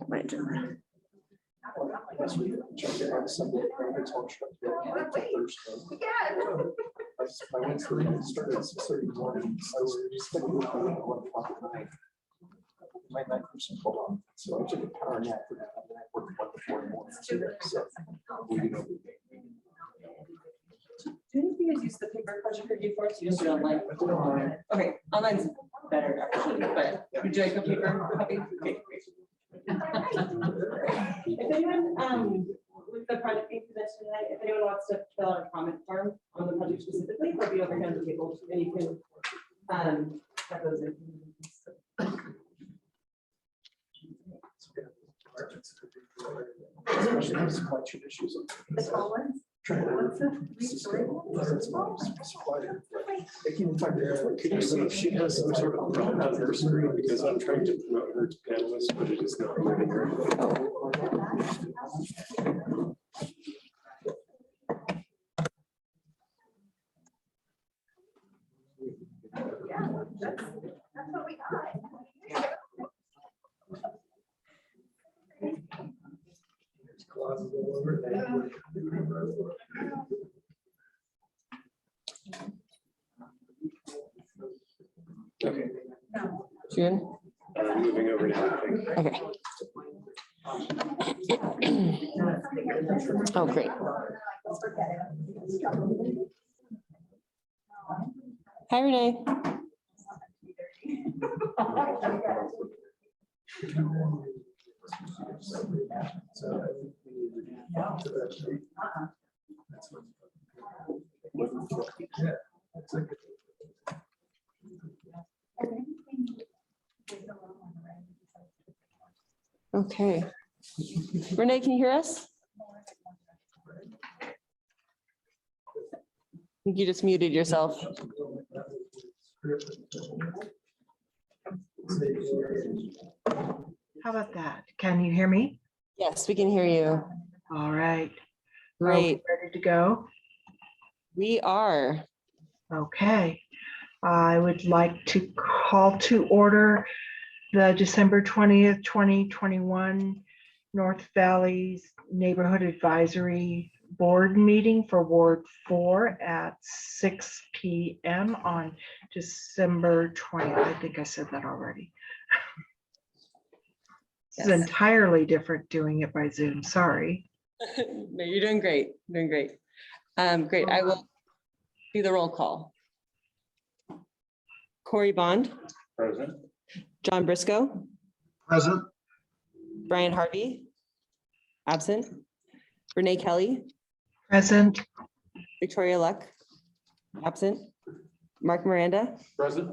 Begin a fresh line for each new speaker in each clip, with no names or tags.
My agenda.
I guess we checked it out Sunday. It's all shut down Thursday. I went through and started at 6:30 in the morning. I was expecting to come at 1 o'clock at night. My night person called on, so I took a power nap for that. And I worked about the 4 in the morning. So, you know,
Do any of you guys use the paper project review for us? You just do it online? Okay, online's better actually, but would you like a paper copy? Okay, great. If anyone, with the project being presented tonight, if anyone wants to fill out a comment form on the project specifically, there'll be over here on the table, and you can have those in.
especially with supply chain issues.
The tall ones?
Trying to supplier. I can't find it.
Could you see if she has some sort of problem on her screen, because I'm trying to promote her to panelist, but it is not letting her.
Yeah, that's what we got.
Clauses all over there.
Okay,
June?
moving over now, I think.
Okay. Oh, great. Hi, Renee. Okay. Renee, can you hear us? I think you just muted yourself.
How about that? Can you hear me?
Yes, we can hear you.
All right.
Great.
Ready to go?
We are.
Okay. I would like to call to order the December 20th, 2021 North Valley's Neighborhood Advisory Board meeting for Ward 4 at 6 p.m. on December 20th. I think I said that already. This is entirely different doing it by Zoom. Sorry.
No, you're doing great. Doing great. Great. I will do the roll call. Corey Bond.
Present.
John Briscoe.
Present.
Brian Harvey. Absent. Renee Kelly.
Present.
Victoria Luck. Absent. Mark Miranda.
Present.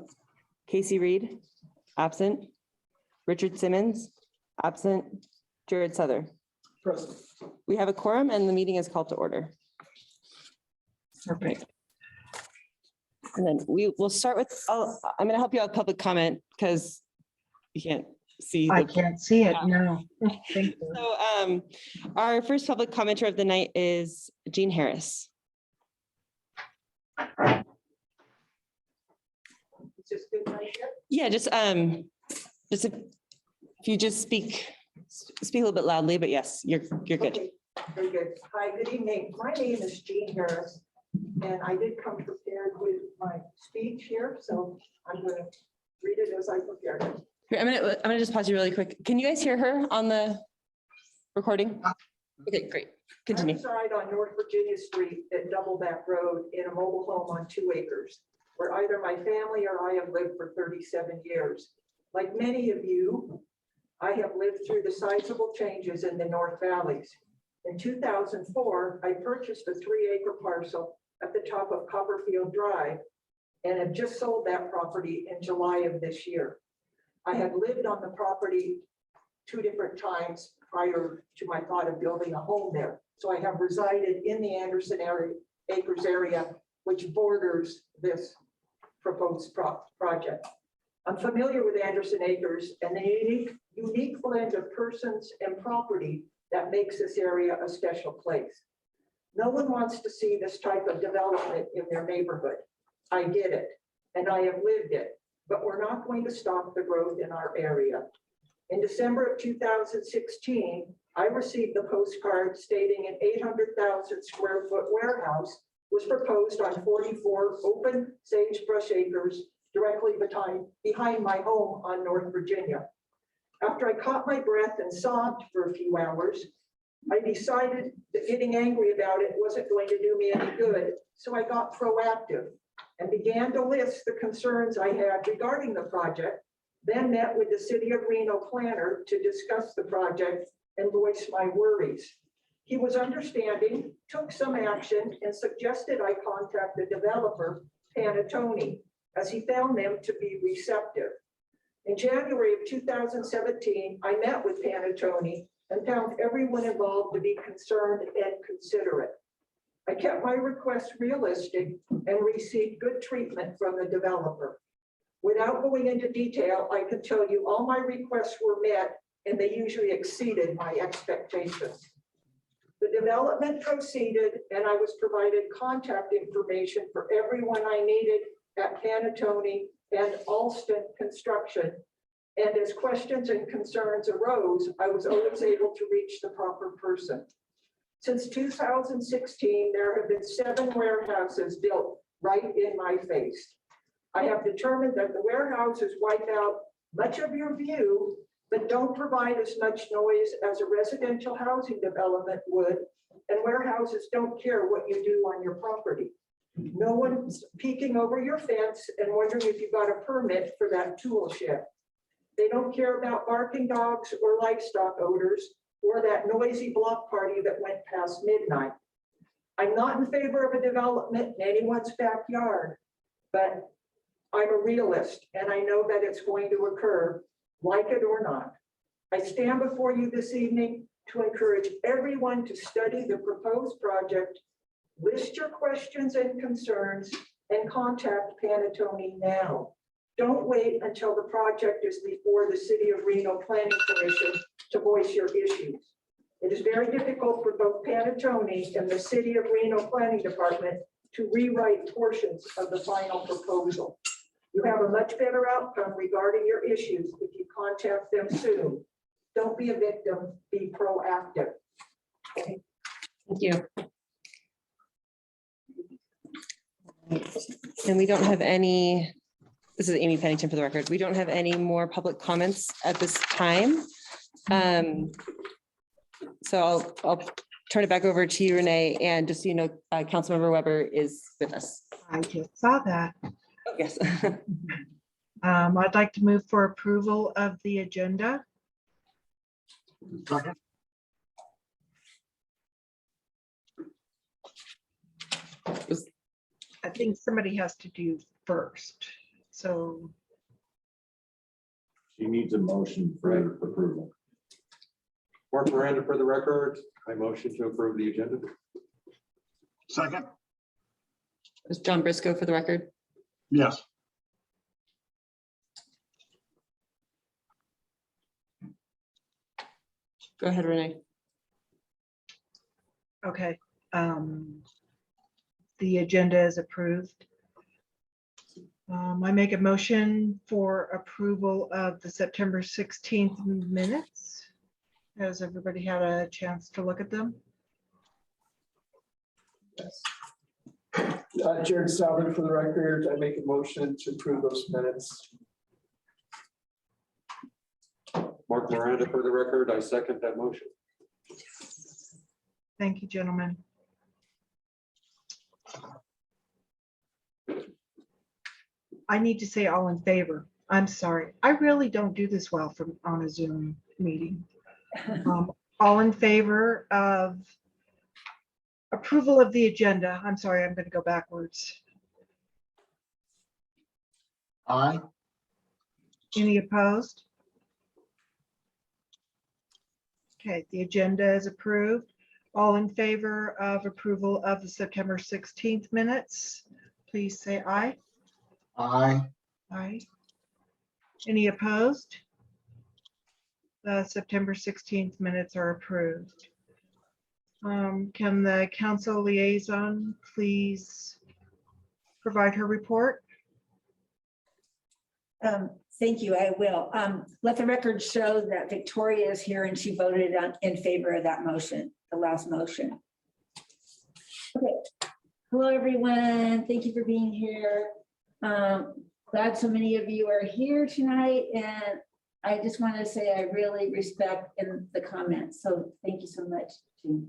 Casey Reed. Absent. Richard Simmons. Absent. Jared Souther.
Present.
We have a quorum and the meeting is called to order.
Perfect.
And then we will start with, I'm going to help you out with public comment because you can't see.
I
the-
can't see it. No. Thank you.
So our first public commenter of the night is Jean Harris. Yeah, just if you just speak a little bit loudly, but yes, you're good.
Okay, very good. Hi, good evening. My name is Jean Harris, and I did come prepared with my speech here, so I'm going to read it as I prepared it.
Here, I'm gonna just pause you really quick. Can you guys hear her on the recording? Okay, great.
I
Continue.
reside on North Virginia Street at Doubleback Road in a mobile home on 2 acres, where either my family or I have lived for 37 years. Like many of you, I have lived through the sizable changes in the North Valleys. In 2004, I purchased a 3-acre parcel at the top of Copperfield Drive and have just sold that property in July of this year. I had lived on the property 2 different times prior to my thought of building a home there. So I have resided in the Anderson Acres area, which borders this proposed project. I'm familiar with Anderson Acres and the unique blend of persons and property that makes this area a special place. No one wants to see this type of development in their neighborhood. I get it, and I have lived it. but we're not going to stop the growth in our area. In December of 2016, I received a postcard stating an 800,000 square foot warehouse was proposed on 44 open sagebrush acres directly behind my home on North Virginia. After I caught my breath and sobbed for a few hours, I decided that getting angry about it wasn't going to do me any good, so I got proactive and began to list the concerns I had regarding the project, then met with the City of Reno planner to discuss the project and voice my worries. He was understanding, took some action, and suggested I contact the developer, Panattoni, as he found them to be receptive. In January of 2017, I met with Panattoni and found everyone involved to be concerned and considerate. I kept my requests realistic and received good treatment from the developer. Without going into detail, I can tell you all my requests were met and they usually exceeded my expectations. The development proceeded and I was provided contact information for everyone I needed at Panattoni and Alston Construction. And as questions and concerns arose, I was always able to reach the proper person. Since 2016, there have been 7 warehouses built right in my face. I have determined that the warehouses wipe out much of your view, but don't provide as much noise as a residential housing development would, and warehouses don't care what you do on your property. No one's peeking over your fence and wondering if you got a permit for that tool shed. They don't care about barking dogs or livestock odors or that noisy block party that went past midnight. I'm not in favor of a development in anyone's backyard, but I'm a realist and I know that it's going to occur, like it or not. I stand before you this evening to encourage everyone to study the proposed project, list your questions and concerns, and contact Panattoni now. Don't wait until the project is before the City of Reno Planning Commission to voice your issues. It is very difficult for both Panattoni and the City of Reno Planning Department to rewrite portions of the final proposal. You have a much better outcome regarding your issues if you contact them soon. Don't be a victim, be proactive.
Thank you. And we don't have any, this is Amy Pennington for the record. We don't have any more public comments at this time. So I'll turn it back over to you, Renee, and just so you know, Councilmember Weber is with us.
I just saw that.
Oh, yes.
I'd like to move for approval of the agenda. I think somebody has to do first. So
She needs a motion for approval.
Mark Miranda, for the record, I motion to approve the agenda.
Second,
It's John Briscoe for the record.
yes.
Go ahead, Renee.
okay. The agenda is approved. I make a motion for approval of the September 16th minutes. Has everybody had a chance to look at them?
Yes. Jared Southern, for the record, I make a motion to approve those minutes.
Mark Miranda, for the record, I second that motion.
Thank you, gentlemen. I need to say all in favor. I'm sorry. I really don't do this well on a Zoom meeting. All in favor of approval of the agenda. I'm sorry, I'm going to go backwards.
Aye.
Any opposed? Okay, the agenda is approved. All in favor of approval of the September 16th minutes, please say aye.
Aye.
Aye. Any opposed? The September 16th minutes are approved. Can the council liaison please provide her report?
Thank you, I will. Let the record show that Victoria is here and she voted in favor of that motion, the last motion. Okay, hello, everyone. Thank you for being here. Glad so many of you are here tonight, and I just want to say I really respect the comments, so thank you so much, Jean.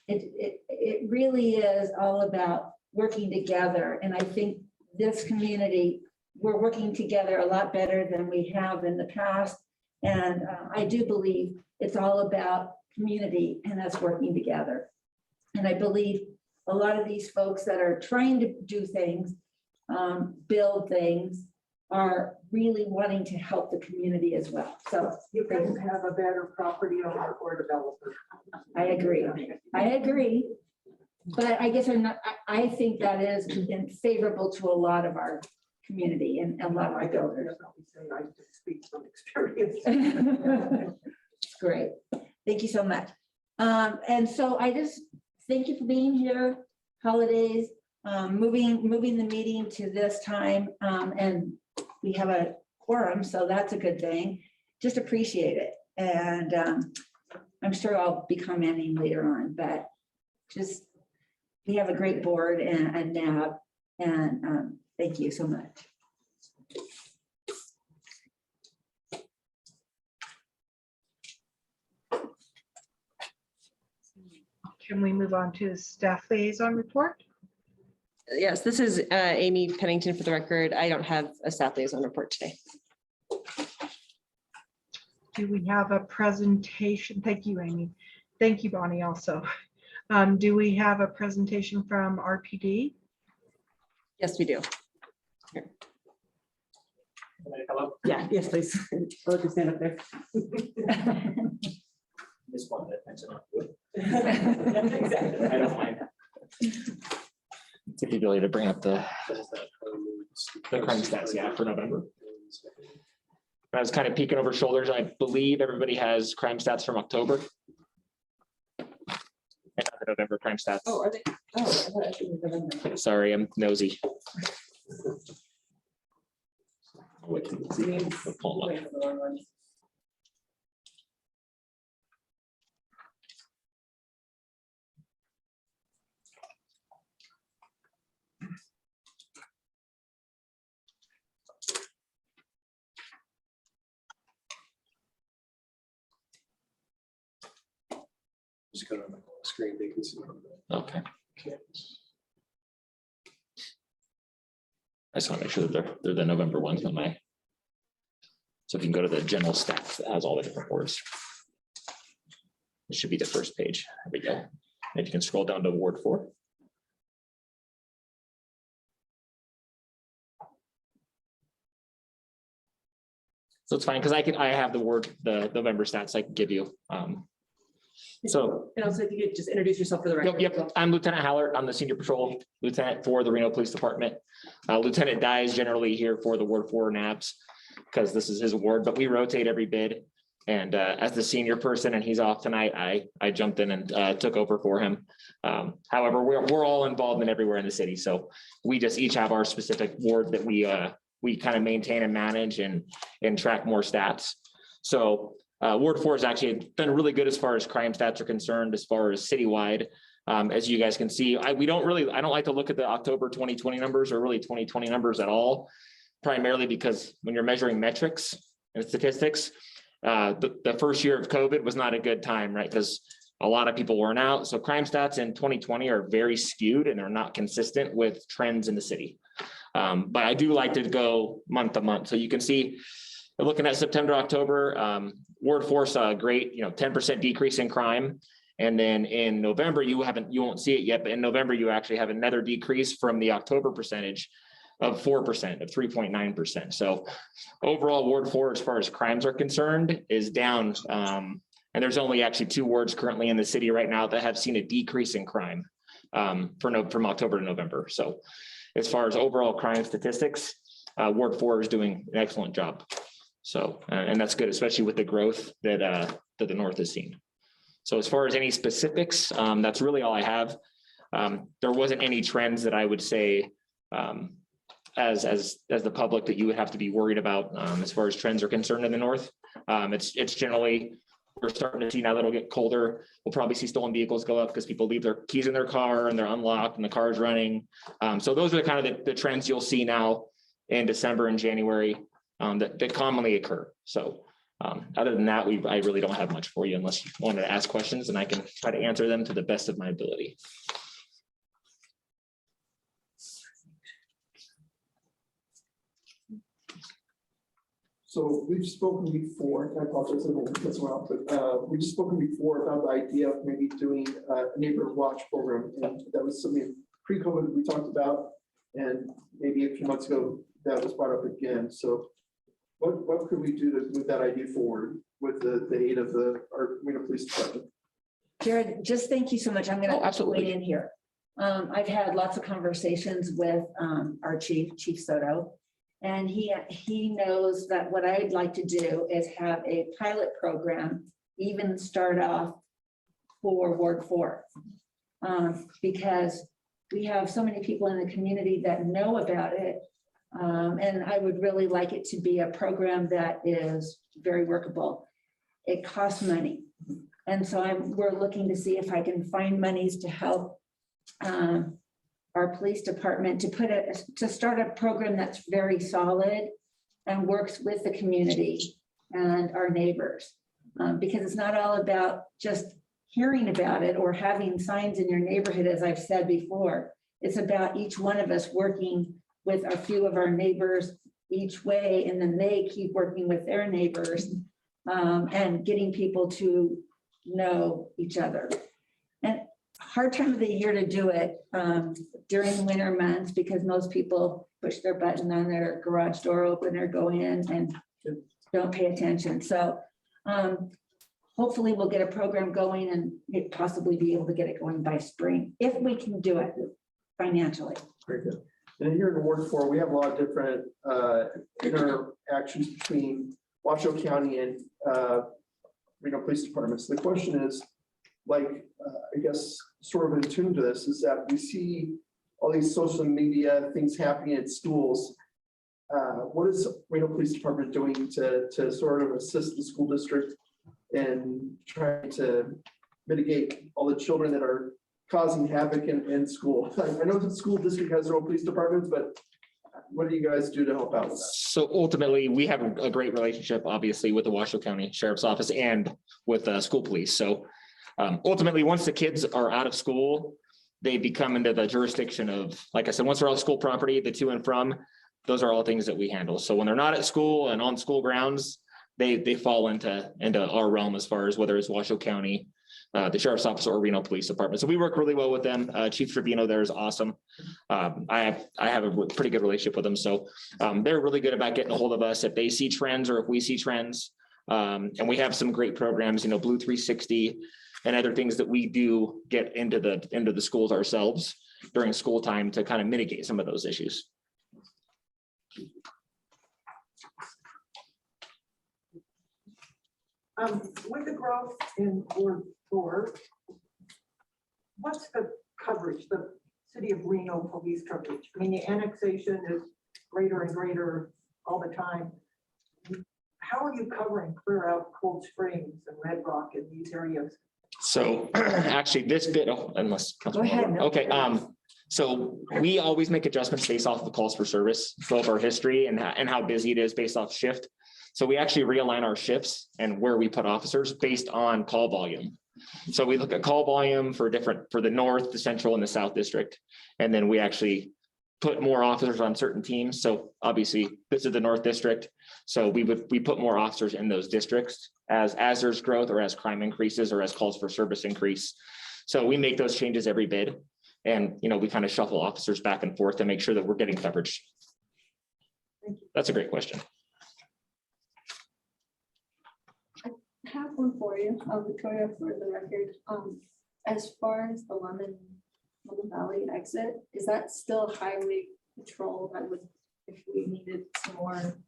It really is all about working together, and I think this community, we're working together a lot better than we have in the past. And I do believe it's all about community and us working together. And I believe a lot of these folks that are trying to do things, build things, are really wanting to help the community as well. So
You couldn't have a better property owner or developer.
I agree. I agree. But I guess I think that is favorable to a lot of our community and a lot of
I
our
don't
builders.
say, I just speak from experience.
Great. Thank you so much. And so I just thank you for being here, holidays, moving the meeting to this time. And we have a quorum, so that's a good thing. Just appreciate it. And I'm sure I'll be commenting later on, but just, we have a great board and NAB, and thank you so much.
Can we move on to the staff liaison report?
Yes, this is Amy Pennington for the record. I don't have a staff liaison report today.
Do we have a presentation? Thank you, Amy. Thank you, Bonnie, also. Do we have a presentation from RPD?
Yes, we do.
Yeah, yes, please. I'll just stand up there.
Just wanted to mention it.
Exactly.
I don't mind. Give you the ability to bring up the crime stats, yeah, for November. I was kind of peeking over shoulders. I believe everybody has crime stats from October. And not the November crime stats.
Oh, are they? Oh, I thought it was November.
Sorry, I'm nosy. We can
Means-
pull 'em up.
wait for the wrong ones.
Just go to the screen, they can see.
Okay. I just want to make sure that they're the November ones on my. So if you can go to the general stats, that has all the different words. It should be the first page. There we go. And if you can scroll down to Ward 4. So it's fine because I have the November stats I can give you. So
And also, if you could just introduce yourself for the record.
Yep, I'm Lieutenant Hallert. I'm the senior patrol lieutenant for the Reno Police Department. Lieutenant Dye is generally here for the Ward 4 NAPS because this is his award, but we rotate every bid. And as the senior person and he's off tonight, I jumped in and took over for him. However, we're all involved in everywhere in the city. So we just each have our specific ward that we kind of maintain and manage and track more stats. So Ward 4 has actually been really good as far as crime stats are concerned, as far as citywide. As you guys can see, I don't like to look at the October 2020 numbers or really 2020 numbers at all, primarily because when you're measuring metrics and statistics, the first year of COVID was not a good time, right? Because a lot of people weren't out. So crime stats in 2020 are very skewed and they're not consistent with trends in the city. But I do like to go month to month. So you can see, looking at September, October, Ward 4 saw a great, 10% decrease in crime. And then in November, you won't see it yet, but in November, you actually have another decrease from the October percentage of 4%, of 3.9%. So overall, Ward 4, as far as crimes are concerned, is down. And there's only actually 2 wards currently in the city right now that have seen a decrease in crime from October to November. So as far as overall crime statistics, Ward 4 is doing an excellent job. So, and that's good, especially with the growth that the North has seen. So as far as any specifics, that's really all I have. There wasn't any trends that I would say as the public that you would have to be worried about as far as trends are concerned in the north. It's generally, we're starting to see now that it'll get colder, we'll probably see stolen vehicles go up because people leave their keys in their car and they're unlocked and the car is running. So those are kind of the trends you'll see now in December and January that commonly occur. So other than that, I really don't have much for you unless you wanted to ask questions, and I can try to answer them to the best of my ability.
So we've spoken before, and I apologize, I don't know as well, but we've spoken before about the idea of maybe doing a neighborhood watch program. And that was something pre-COVID we talked about, and maybe a few months ago that was brought up again. So what could we do to move that idea forward with the aid of our Reno Police Department?
Jared, just thank you so much. I'm
Oh,
gonna
absolutely.
weigh in here. I've had lots of conversations with our Chief Soto. And he knows that what I'd like to do is have a pilot program, even start off for Ward 4. Because we have so many people in the community that know about it. And I would really like it to be a program that is very workable. It costs money. And so we're looking to see if I can find monies to help our police department to start a program that's very solid and works with the community and our neighbors. Because it's not all about just hearing about it or having signs in your neighborhood, as I've said before. It's about each one of us working with a few of our neighbors each way, and then they keep working with their neighbors and getting people to know each other. And hard time of the year to do it during winter months, because most people push their button on their garage door opener, go in and don't pay attention. So hopefully we'll get a program going and possibly be able to get it going by spring, if we can do it financially.
Very good. And here in Ward 4, we have a lot of different interactions between Washoe County and Reno Police Departments. The question is, like, I guess, sort of in tune to this, is that we see all these social media things happening at schools. What is Reno Police Department doing to sort of assist the school district in trying to mitigate all the children that are causing havoc in school? I know the school district has their own police departments, but what do you guys do to help out with that?
So ultimately, we have a great relationship, obviously, with the Washoe County Sheriff's Office and with school police. So ultimately, once the kids are out of school, they become into the jurisdiction of, like I said, once they're on school property, the to and from, those are all things that we handle. So when they're not at school and on school grounds, they fall into our realm as far as whether it's Washoe County, the Sheriff's Office, or Reno Police Department. So we work really well with them. Chief Tribino there is awesome. I have a pretty good relationship with them. So they're really good about getting a hold of us if they see trends or if we see trends. And we have some great programs, Blue 360 and other things that we do get into the schools ourselves during school time to kind of mitigate some of those issues.
With the growth in Ward 4, what's the coverage, the city of Reno police coverage? I mean, the annexation is greater and greater all the time. How are you covering clear out Cold Springs and Red Rock in these areas?
So actually this bit, unless.
Go ahead.
Okay, so we always make adjustments based off of the calls for service, both our history and how busy it is based off shift. So we actually realign our shifts and where we put officers based on call volume. So we look at call volume for the North, the Central, and the South District. And then we actually put more officers on certain teams. So obviously this is the North District. So we put more officers in those districts as there's growth or as crime increases or as calls for service increase. So we make those changes every bid. And, we kind of shuffle officers back and forth to make sure that we're getting coverage. That's a great question.
I have one for you, Victoria, for the record. As far as the Lemon Valley exit, is that still highway patrol that would, if we needed some more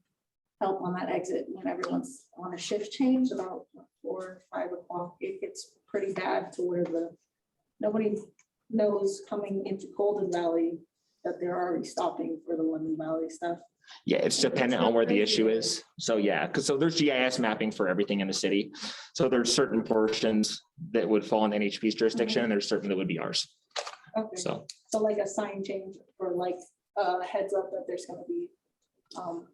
help on that exit when everyone's on a shift change about 4 or 5 o'clock, it gets pretty bad to where nobody knows coming into Golden Valley that they're already stopping for the Lemon Valley stuff.
Yeah, it's dependent on where the issue is. So yeah, because so there's GIS mapping for everything in the city. So there's certain portions that would fall in NHP's jurisdiction and there's certain that would be ours.
Okay,
So
so like a sign change or like a heads up that there's gonna be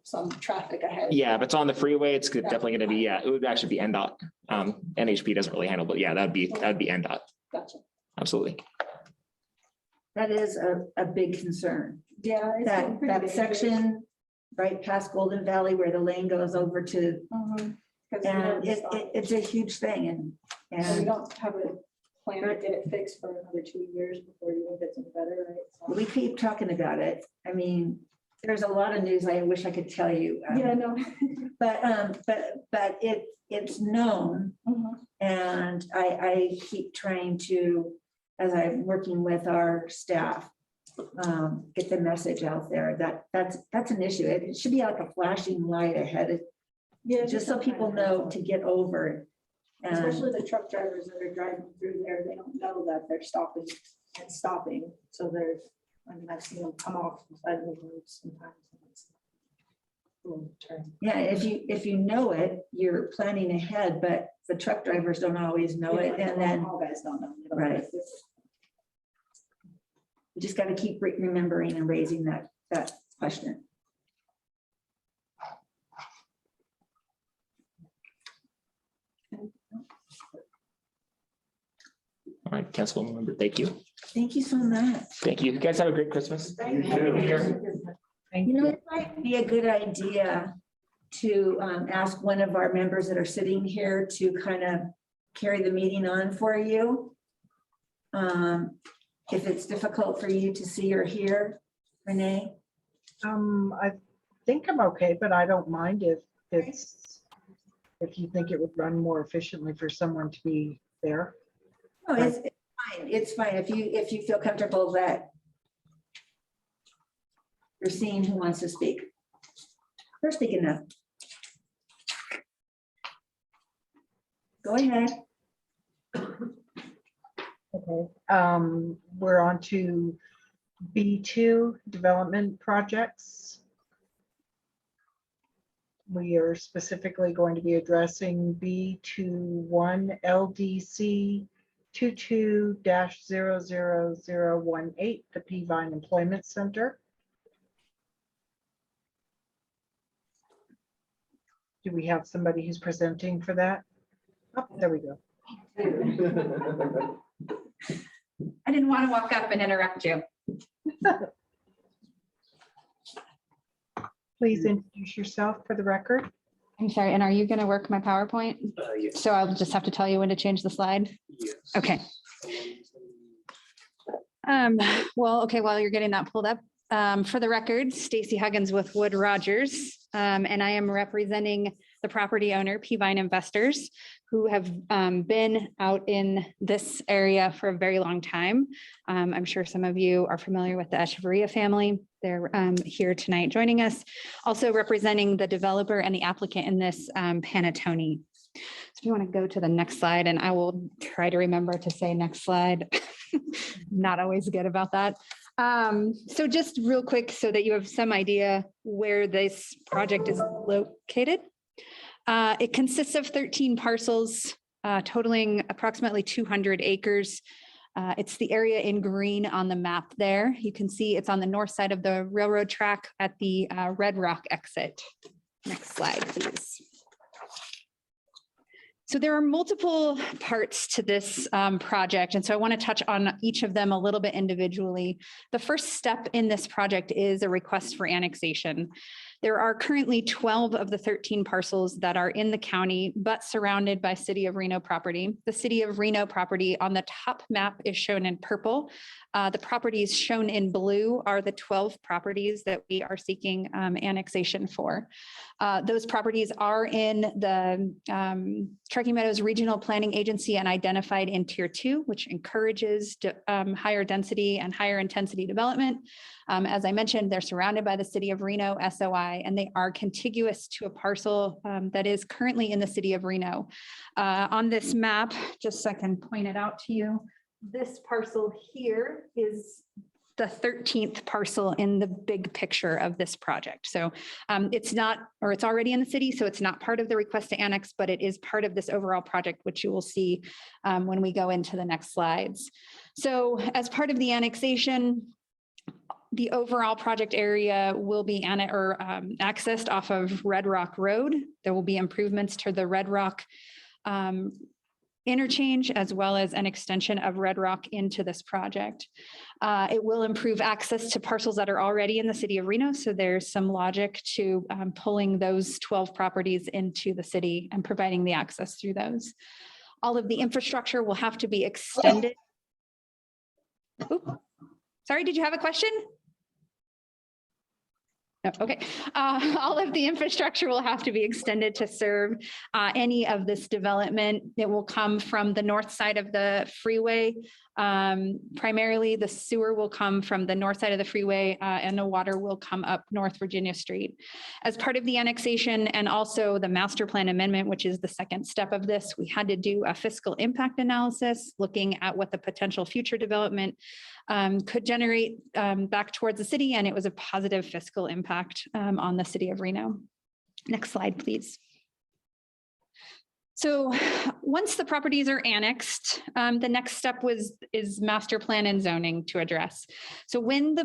some traffic ahead.
yeah, if it's on the freeway, it's definitely gonna be, yeah, it would actually be NDOT. NHP doesn't really handle, but yeah, that'd be NDOT.
Gotcha.
Absolutely.
That is a big concern.
Yeah. it's
That,
pretty
that
dangerous.
section right past Golden Valley where the lane goes over to,
Mhm. 'Cause we
and
already stopped.
it's a huge thing
And we
and
don't have a plan to get it fixed for another 2 years before it even gets any better, right? So-
we keep talking about it. I mean, there's a lot of news I wish I could tell you.
Yeah, no.
But it's known.
Mhm.
And I keep trying to, as I'm working with our staff, get the message out there that that's an issue. It should be like a flashing light ahead,
Yeah.
just so people know to get over it. And
Especially the truck drivers that are driving through there, they don't know that they're stopping and stopping. So there's, I mean, I've seen them come off the side of the road sometimes. and it's a little turn.
yeah, if you know it, you're planning ahead, but the truck drivers don't always know it.
Yeah,
And then
all guys don't know. They don't
Right.
know.
we just got to keep remembering and raising that question.
All right, Councilwoman member, thank you.
Thank you so much.
Thank you. You guys have a great Christmas.
Thank
Happy New Year.
Thank
You know,
you.
it might be a good idea to ask one of our members that are sitting here to kind of carry the meeting on for you. If it's difficult for you to see or hear, Renee.
I think I'm okay, but I don't mind if you think it would run more efficiently for someone to be there.
No, it's fine. It's fine. If you feel comfortable that you're seeing who wants to speak. They're speaking up. Go ahead.
Okay, we're on to B2 development projects. We are specifically going to be addressing B21 LDC 22-00018, the Peavine Employment Center. Do we have somebody who's presenting for that? Oh, there we go.
I didn't want to walk up and interrupt you.
Please introduce yourself for the record.
I'm sorry, and are you going to work my PowerPoint?
Yes.
So I'll just have to tell you when to change the slide?
Yes.
Okay. Well, okay, while you're getting that pulled up, for the record, Stacy Huggins with Wood Rogers, and I am representing the property owner, Peavine Investors, who have been out in this area for a very long time. I'm sure some of you are familiar with the Echeverria family. They're here tonight joining us. Also representing the developer and the applicant in this, Panattoni. So if you want to go to the next slide, and I will try to remember to say next slide. Not always good about that. So just real quick so that you have some idea where this project is located. It consists of 13 parcels totaling approximately 200 acres. It's the area in green on the map there. You can see it's on the north side of the railroad track at the Red Rock exit. Next slide, please. So there are multiple parts to this project, and so I want to touch on each of them a little bit individually. The first step in this project is a request for annexation. There are currently 12 of the 13 parcels that are in the county, but surrounded by City of Reno property. The City of Reno property on the top map is shown in purple. The properties shown in blue are the 12 properties that we are seeking annexation for. Those properties are in the Truckee Meadows Regional Planning Agency and identified in Tier 2, which encourages higher density and higher intensity development. As I mentioned, they're surrounded by the City of Reno SOI, and they are contiguous to a parcel that is currently in the City of Reno. On this map, just so I can point it out to you, this parcel here is the 13th parcel in the big picture of this project. So it's not, or it's already in the city, so it's not part of the request to annex, but it is part of this overall project, which you will see when we go into the next slides. So as part of the annexation, the overall project area will be accessed off of Red Rock Road. There will be improvements to the Red Rock interchange, as well as an extension of Red Rock into this project. It will improve access to parcels that are already in the city of Reno. So there's some logic to pulling those 12 properties into the city and providing the access through those. All of the infrastructure will have to be extended. Oop. Sorry, did you have a question? No, okay. All of the infrastructure will have to be extended to serve any of this development. It will come from the north side of the freeway. Primarily, the sewer will come from the north side of the freeway and the water will come up North Virginia Street. As part of the annexation and also the master plan amendment, which is the second step of this, we had to do a fiscal impact analysis looking at what the potential future development could generate back towards the city, and it was a positive fiscal impact on the city of Reno. Next slide, please. So once the properties are annexed, the next step is master plan and zoning to address. So when the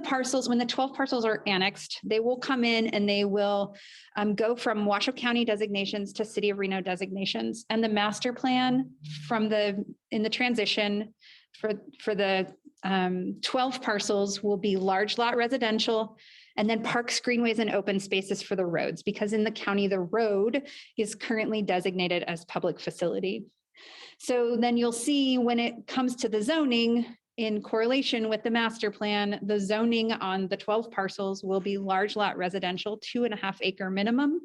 12 parcels are annexed, they will come in and they will go from Washoe County designations to City of Reno designations. And the master plan in the transition for the 12 parcels will be large lot residential, and then parks, greenways, and open spaces for the roads, because in the county, the road is currently designated as public facility. So then you'll see when it comes to the zoning, in correlation with the master plan, the zoning on the 12 parcels will be large lot residential, 2.5 acre minimum,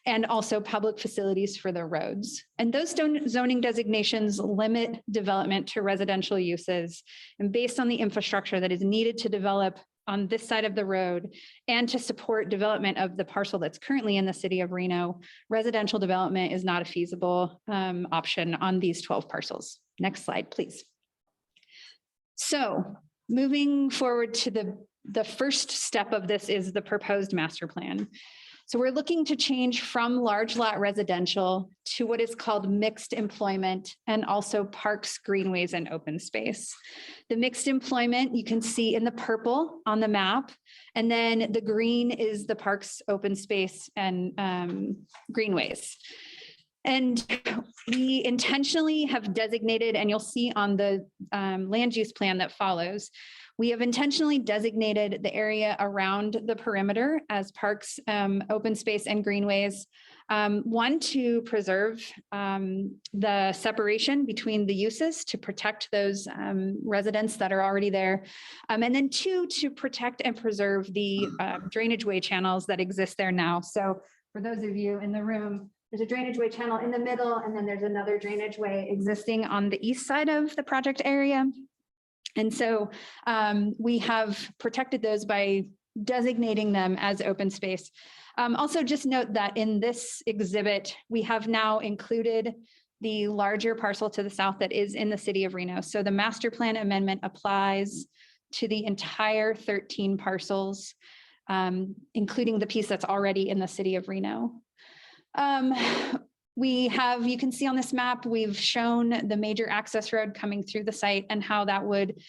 and also public facilities for the roads. And those zoning designations limit development to residential uses. And based on the infrastructure that is needed to develop on this side of the road and to support development of the parcel that's currently in the city of Reno, residential development is not a feasible option on these 12 parcels. Next slide, please. So moving forward to the first step of this is the proposed master plan. So we're looking to change from large lot residential to what is called mixed employment and also parks, greenways, and open space. The mixed employment you can see in the purple on the map, and then the green is the parks, open space, and greenways. And we intentionally have designated, and you'll see on the land use plan that follows, we have intentionally designated the area around the perimeter as parks, open space, and greenways. One, to preserve the separation between the uses, to protect those residents that are already there. And then two, to protect and preserve the drainage way channels that exist there now. So for those of you in the room, there's a drainage way channel in the middle, and then there's another drainage way existing on the east side of the project area. And so we have protected those by designating them as open space. Also, just note that in this exhibit, we have now included the larger parcel to the south that is in the city of Reno. So the master plan amendment applies to the entire 13 parcels, including the piece that's already in the city of Reno. You can see on this map, we've shown the major access road coming through the site and how that would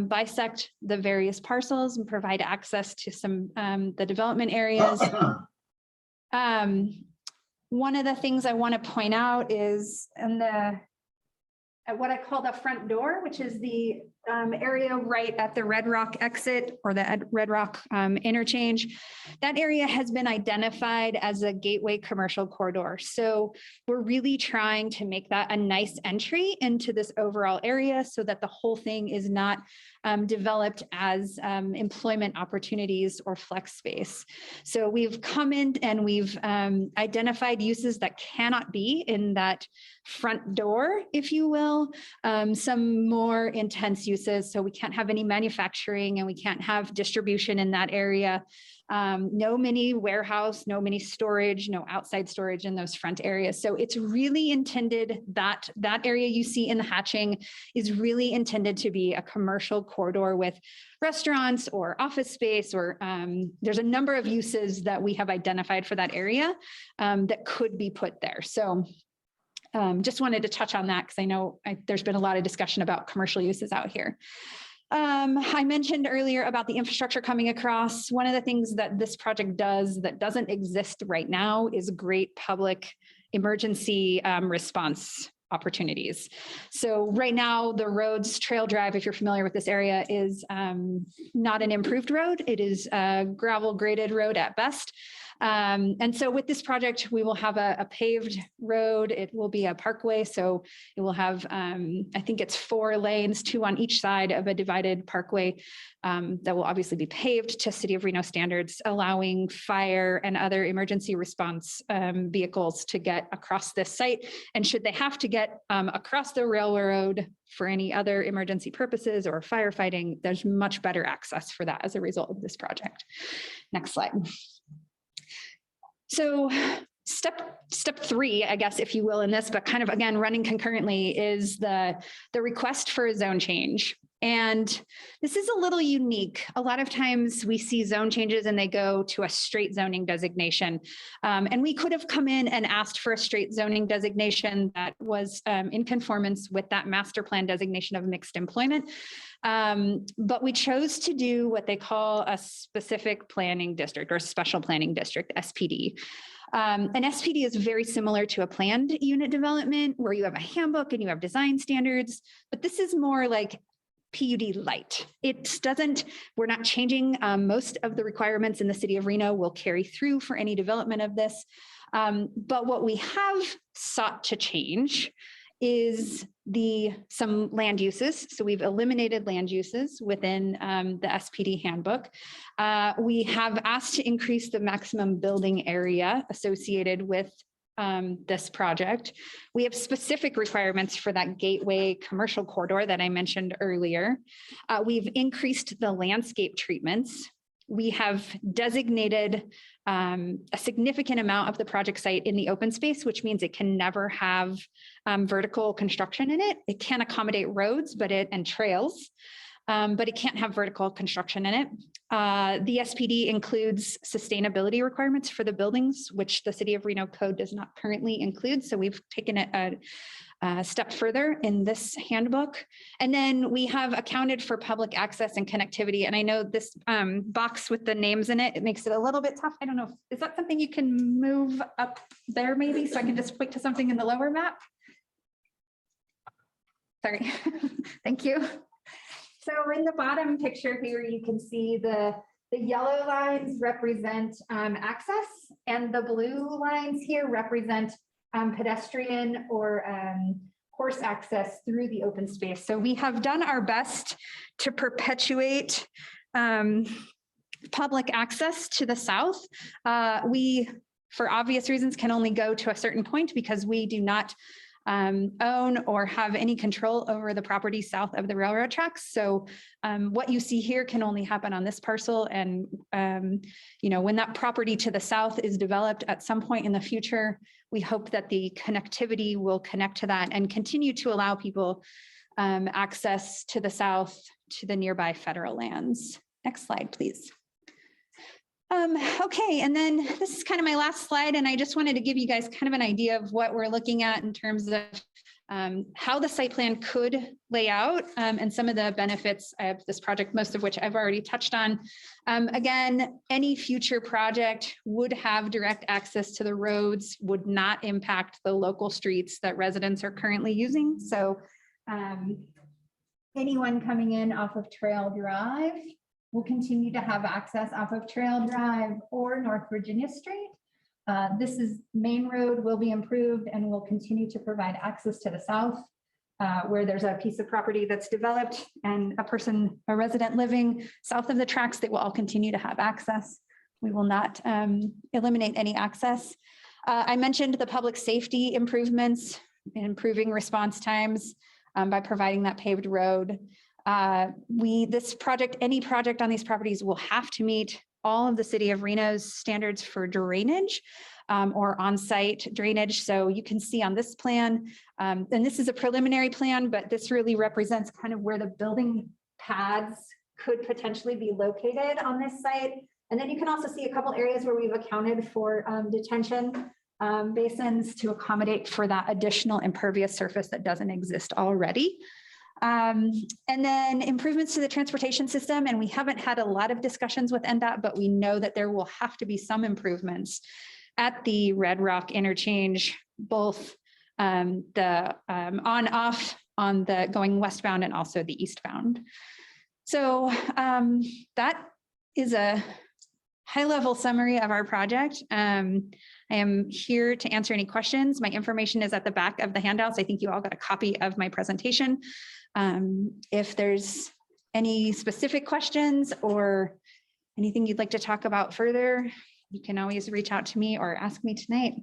bisect the various parcels and provide access to some the development areas. One of the things I want to point out is at what I call the front door, which is the area right at the Red Rock exit or the Red Rock interchange. That area has been identified as a gateway commercial corridor. So we're really trying to make that a nice entry into this overall area so that the whole thing is not developed as employment opportunities or flex space. So we've come in and we've identified uses that cannot be in that front door, if you will, some more intense uses. So we can't have any manufacturing and we can't have distribution in that area. No mini warehouse, no mini storage, no outside storage in those front areas. So it's really intended that that area you see in the hatching is really intended to be a commercial corridor with restaurants or office space, or there's a number of uses that we have identified for that area that could be put there. So just wanted to touch on that because I know there's been a lot of discussion about commercial uses out here. I mentioned earlier about the infrastructure coming across. One of the things that this project does that doesn't exist right now is great public emergency response opportunities. So right now, the roads Trail Drive, if you're familiar with this area, is not an improved road. It is a gravel graded road at best. And so with this project, we will have a paved road. It will be a parkway. So it will have, I think it's 4 lanes, 2 on each side of a divided parkway that will obviously be paved to City of Reno standards, allowing fire and other emergency response vehicles to get across this site. And should they have to get across the railroad for any other emergency purposes or firefighting, there's much better access for that as a result of this project. Next slide. So step 3, I guess, if you will, in this, but kind of again, running concurrently, is the request for a zone change. And this is a little unique. A lot of times we see zone changes and they go to a straight zoning designation. And we could have come in and asked for a straight zoning designation that was in conformance with that master plan designation of mixed employment. But we chose to do what they call a specific planning district or special planning district, SPD. An SPD is very similar to a planned unit development where you have a handbook and you have design standards, but this is more like PUD light. It doesn't, we're not changing most of the requirements in the City of Reno will carry through for any development of this. But what we have sought to change is some land uses. So we've eliminated land uses within the SPD handbook. We have asked to increase the maximum building area associated with this project. We have specific requirements for that gateway commercial corridor that I mentioned earlier. We've increased the landscape treatments. We have designated a significant amount of the project site in the open space, which means it can never have vertical construction in it. It can accommodate roads, and trails, but it can't have vertical construction in it. The SPD includes sustainability requirements for the buildings, which the City of Reno Code does not currently include. So we've taken it a step further in this handbook. And then we have accounted for public access and connectivity. And I know this box with the names in it, it makes it a little bit tough. I don't know, is that something you can move up there maybe? So I can just point to something in the lower map? Sorry, thank you. So in the bottom picture here, you can see the yellow lines represent access, and the blue lines here represent pedestrian or horse access through the open space. So we have done our best to perpetuate public access to the south. We, for obvious reasons, can only go to a certain point because we do not own or have any control over the property south of the railroad tracks. So what you see here can only happen on this parcel. And when that property to the south is developed at some point in the future, we hope that the connectivity will connect to that and continue to allow people access to the south to the nearby federal lands. Next slide, please. Okay, and then this is kind of my last slide, and I just wanted to give you guys kind of an idea of what we're looking at in terms of how the site plan could lay out and some of the benefits of this project, most of which I've already touched on. Again, any future project would have direct access to the roads, would not impact the local streets that residents are currently using. So anyone coming in off of Trail Drive will continue to have access off of Trail Drive or North Virginia Street. This main road will be improved and will continue to provide access to the south where there's a piece of property that's developed and a resident living south of the tracks that will all continue to have access. We will not eliminate any access. I mentioned the public safety improvements, improving response times by providing that paved road. This project, any project on these properties will have to meet all of the city of Reno's standards for drainage or on-site drainage. So you can see on this plan, and this is a preliminary plan, but this really represents kind of where the building pads could potentially be located on this site. And then you can also see a couple areas where we've accounted for detention basins to accommodate for that additional impervious surface that doesn't exist already. And then improvements to the transportation system. And we haven't had a lot of discussions with NDOT, but we know that there will have to be some improvements at the Red Rock interchange, both the on-off on the going westbound and also the eastbound. So that is a high-level summary of our project. I am here to answer any questions. My information is at the back of the handouts. I think you all got a copy of my presentation. If there's any specific questions or anything you'd like to talk about further, you can always reach out to me or ask me tonight.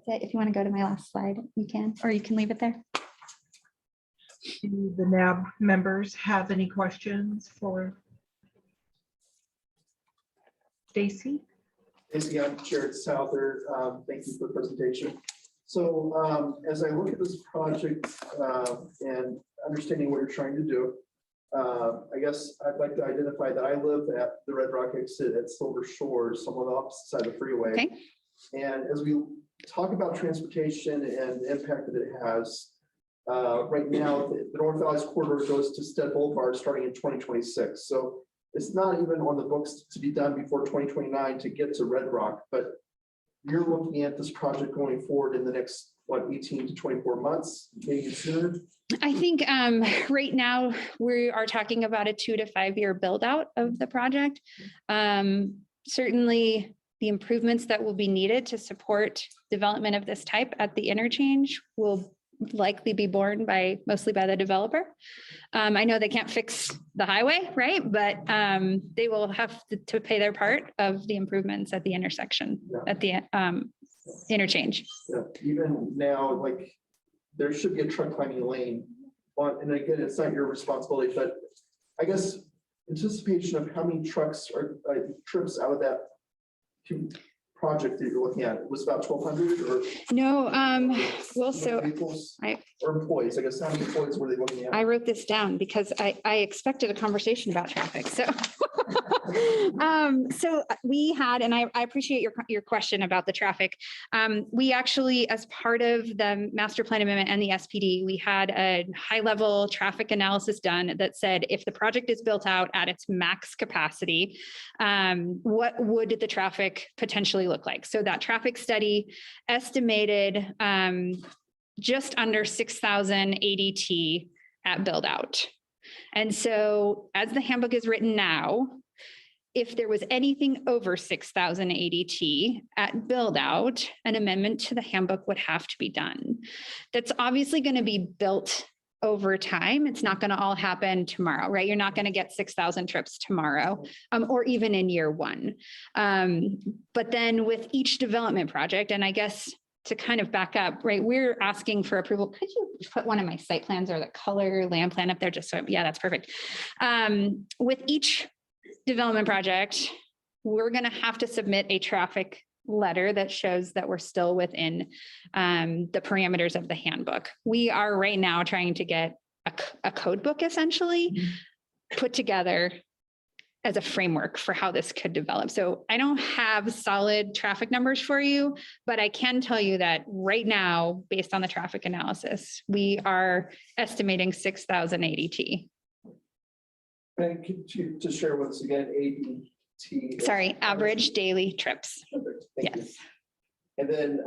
If you want to go to my last slide, you can, or you can leave it there.
Do the NAB members have any questions for Stacy?
Stacy, I'm Jared Souther. Thank you for the presentation. So as I look at this project and understanding what you're trying to do, I guess I'd like to identify that I live at the Red Rock exit at Silver Shores, somewhat on the opposite side of the freeway.
Okay.
And as we talk about transportation and the impact that it has, right now, the North Valley's corridor goes to Stead Boulevard starting in 2026. So it's not even on the books to be done before 2029 to get to Red Rock, but you're looking at this project going forward in the next, what, 18 to 24 months, maybe sooner?
I think right now we are talking about a 2 to 5 year build out of the project. Certainly the improvements that will be needed to support development of this type at the interchange will likely be borne mostly by the developer. I know they can't fix the highway, right? But they will have to pay their part of the improvements at the intersection, at the interchange.
Yeah. Even now, like, there should be a truck climbing lane. And again, it's not your responsibility, but I guess anticipation of how many trucks or trips out of that project that you're looking at, it was about 1,200 or?
No, well, so
vehicles or employees, I guess, how many employees were they looking at?
I wrote this down because I expected a conversation about traffic. So, so we had, and I appreciate your question about the traffic. We actually, as part of the master plan amendment and the SPD, we had a high level traffic analysis done that said, if the project is built out at its max capacity, what would the traffic potentially look like? So that traffic study estimated just under 6,000 ADT at build out. And so as the handbook is written now, if there was anything over 6,000 ADT at build out, an amendment to the handbook would have to be done. That's obviously going to be built over time. It's not going to all happen tomorrow, right? You're not going to get 6,000 trips tomorrow, or even in year one. But then with each development project, and I guess to kind of back up, right, we're asking for approval. Could you put one of my site plans or the color land plan up there just so, yeah, that's perfect. With each development project, we're going to have to submit a traffic letter that shows that we're still within the parameters of the handbook. We are right now trying to get a code book essentially put together as a framework for how this could develop. So I don't have solid traffic numbers for you, but I can tell you that right now, based on the traffic analysis, we are estimating 6,000 ADT.
And could you just share with us again, ADT?
Sorry, average daily trips.
Perfect. Thank you.
Yes.
And then,